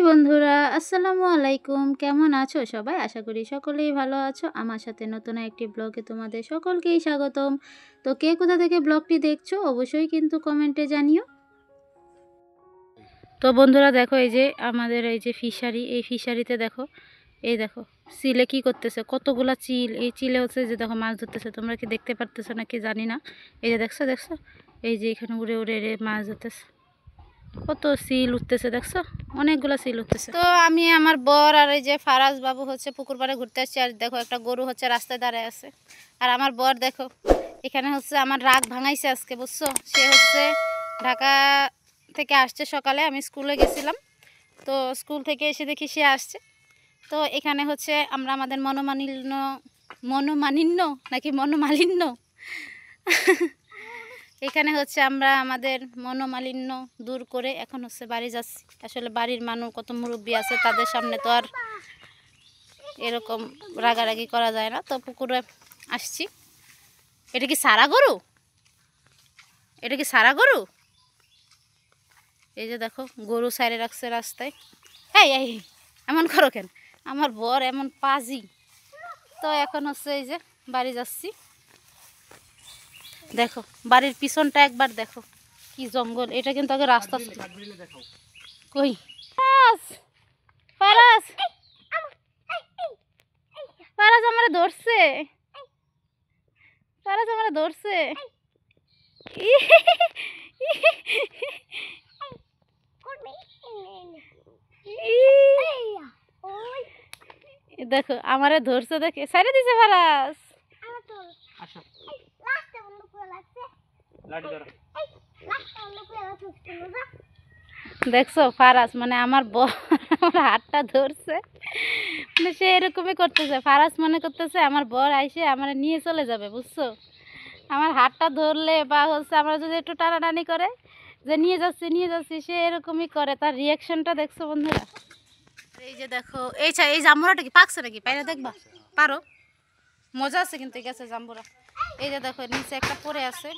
বন্ধুরা, আসসালামু আলাইকুম। কেমন আছো সবাই? আশা করি সকলেই ভালো আছো। আমার সাথে নতুন একটি ব্লগে তোমাদের সকলকেই স্বাগতম। তো কে কোথা থেকে ব্লগটি দেখছো অবশ্যই কিন্তু কমেন্টে জানিও। তো বন্ধুরা দেখো, এই যে আমাদের এই যে ফিশারি, এই ফিশারিতে দেখো, এই দেখো চিলে কি করতেছে, কতগুলা চিল। এই চিলে হচ্ছে যে দেখো মাছ ধরতেছে। তোমরা কি দেখতে পারতেছো নাকি জানি না। এই যে দেখছো দেখছো এই যে এখানে উড়ে উড়ে মাছ ধরতেছে। কত সিল উঠতেছে দেখছো, অনেকগুলো সিল উঠতেছে। তো আমি আমার বর আর এই যে ফারাজ বাবু হচ্ছে পুকুর পাড়ে ঘুরতে আসছি। আর দেখো একটা গরু হচ্ছে রাস্তায় দাঁড়ায় আছে। আর আমার বর দেখো এখানে হচ্ছে আমার রাগ ভাঙাইছে আজকে, বুঝছো। সে হচ্ছে ঢাকা থেকে আসছে সকালে, আমি স্কুলে গেছিলাম। তো স্কুল থেকে এসে দেখি সে আসছে। তো এখানে হচ্ছে আমরা আমাদের মনোমালিন্য নাকি মনোমালিন্য এখানে হচ্ছে আমরা আমাদের মনোমালিন্য দূর করে এখন হচ্ছে বাড়ি যাচ্ছি। আসলে বাড়ির মানুষ কত মুরব্বী আছে, তাদের সামনে তো আর এরকম রাগারাগি করা যায় না। তো পুকুরে আসছি। এটা কি সারা গরু? এটা কি সারা গরু? এই যে দেখো গরু সাইডে রাখছে রাস্তায়। এই এই এমন করো কেন? আমার বর এমন পাজি। তো এখন হচ্ছে এই যে বাড়ি যাচ্ছি। দেখো বাড়ির পিছনটা একবার দেখো, কি জঙ্গল। এটা কিন্তু আগে রাস্তা ছিল। কই ফারাজ, ফারাজ আমারে ধরছে, ফারাজ আমারে ধরছে। দেখো আমারে ধরছে, দেখে সাইডে দিছে ফারাজ। দেখছো ফারাজ মানে আমার বর আমার হাতটা ধরছে, মানে সে এরকমই করতেছে। ফারাজ মনে করতেছে আমার বর আইসে আমার নিয়ে চলে যাবে, বুঝছো। আমার হাতটা ধরলে বা হচ্ছে আমরা যদি একটু টানাটানি করে যে নিয়ে যাচ্ছি নিয়ে যাচ্ছি, সে এরকমই করে। তার রিয়াকশনটা দেখছো বন্ধুরা। এই যে দেখো এই জাম্বুরাটা কি পাকছে নাকি, পাইরে দেখবা পারো, মজা আছে কিন্তু এই গাছে জাম্বুরা। এই যে দেখো নিচে একটা পড়ে আছে,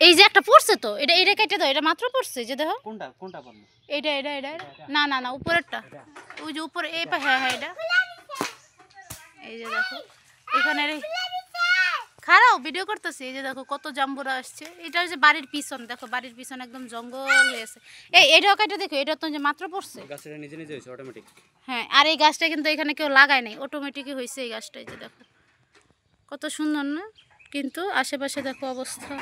এই যে একটা পড়ছে। তো এটা এটা কেটে দাও, এটা মাত্র পড়ছে। যে দেখো কোনটা কোনটা পড়লো, এটা এটা এটা না না না উপরেরটা, ওই যে উপরে এই হ্যাঁ হ্যাঁ এটা। এই যে দেখো এখানে খারাপ ভিডিও করতেছি। এই যে দেখো কত জাম্বুরা আসছে। এটা হচ্ছে বাড়ির পিছন, দেখো বাড়ির পিছন একদম জঙ্গল হয়েছে। এইটাও কাটা দেখো, এটা তো যে মাত্র পড়ছে, গাছটা নিজে নিজে হইছে অটোমেটিক। হ্যাঁ, আর এই গাছটা কিন্তু এখানে কেউ লাগায় নাই, অটোমেটিকই হয়েছে এই গাছটা। এই যে দেখো কত সুন্দর না, কিন্তু আশেপাশে দেখো অবস্থা।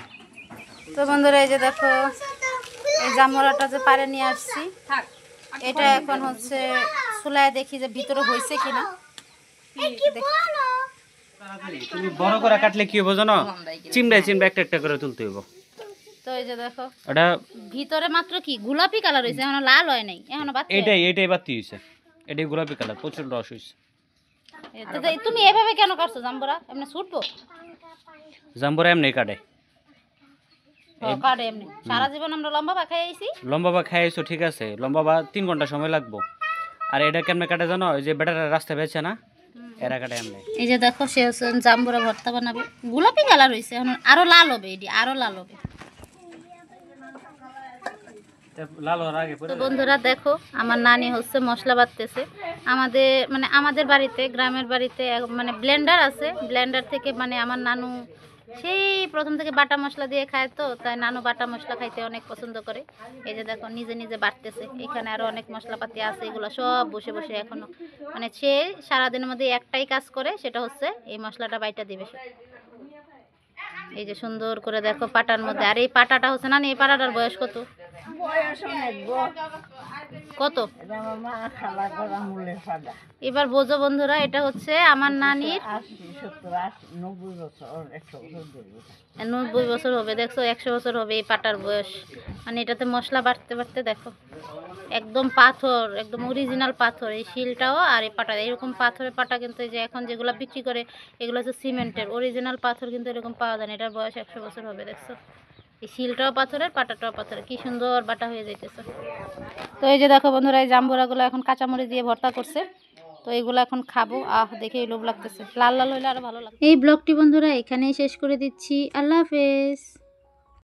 তো বন্ধুরা এই যে দেখো এই জামরাটা যে পারে নিয়ে আসছি, এটা এখন হচ্ছে চুলায় দেখি যে ভিতরে হয়েছে কিনা। তুমি বড় করে কাটলে কি হবে জানো, চিমড়ায় চিমড়া একটা একটা করে তুলতে হবে। তো এই যে দেখো এটা ভিতরে মাত্র কি গোলাপি কালার হয়েছে, এখনো লাল হয় নাই, এখনো বাতি। এটাই বাতি হইছে, এটাই গোলাপি কালার, প্রচুর রস হইছে। তুমি এভাবে কেন কাটছো জাম্বুরা? এমনি ছুটবো? জাম্বুরা এমনি কাটে, কাটে এমনি। সারা জীবন আমরা লম্বা বা খাই আইছি, লম্বা বা খাইছো ঠিক আছে, লম্বা বা 3 ঘন্টা সময় লাগবো। আর এটা কেমনে কাটে জানো, ওই যে বেটারা রাস্তা বেছে না, এরা কাটে এমনি। এই যে দেখো সে হচ্ছে জাম্বুরা ভর্তা বানাবে, গোলাপি কালার হয়েছে, এখন আরো লাল হবে, এটি আরো লাল হবে। তো বন্ধুরা দেখো আমার নানি হচ্ছে মশলা বাটতেছে। আমাদের মানে আমাদের বাড়িতে, গ্রামের বাড়িতে মানে ব্লেন্ডার আছে। ব্লেন্ডার থেকে মানে আমার নানু সেই প্রথম থেকে বাটা মশলা দিয়ে খায়, তো তাই নানু বাটা মশলা খাইতে অনেক পছন্দ করে। এই যে দেখো নিজে নিজে বাটতেছে। এখানে আরো অনেক মশলাপাতি আছে, এগুলো সব বসে বসে এখনো মানে সে সারাদিনের মধ্যে একটাই কাজ করে, সেটা হচ্ছে এই মশলাটা বাইটা দিবে। এই যে সুন্দর করে দেখো পাটার মধ্যে। আর এই পাটাটা হচ্ছে না, এই পাটাটার বয়স কত? কত এবার বোঝো বন্ধুরা। এটা হচ্ছে আমার নানির 90 বছর হবে, দেখছো 100 বছর হবে এই পাটার বয়স। মানে এটাতে মশলা বাটতে বাটতে দেখো একদম পাথর, একদম অরিজিনাল পাথর এই শিলটাও। আর এই পাটা এরকম পাথরের পাটা কিন্তু এই যে এখন যেগুলো বিক্রি করে এগুলো হচ্ছে সিমেন্টের, অরিজিনাল পাথর কিন্তু এরকম পাওয়া যায় না। এটার বয়স 100 বছর হবে, দেখছো। এই শিলটাও পাথরের, পাটাটাও পাথরের, কি সুন্দর বাটা হয়ে যাইতেছে। তো এই যে দেখো বন্ধুরা এই জাম্বুরাগুলো এখন কাঁচামরিচ দিয়ে ভর্তা করছে। তো এইগুলো এখন খাবো। দেখে লোভ লাগতেছে, লাল লাল হইলে আরো ভালো লাগবে। এই ব্লগটি বন্ধুরা এখানেই শেষ করে দিচ্ছি। আল্লাহ হাফেজ।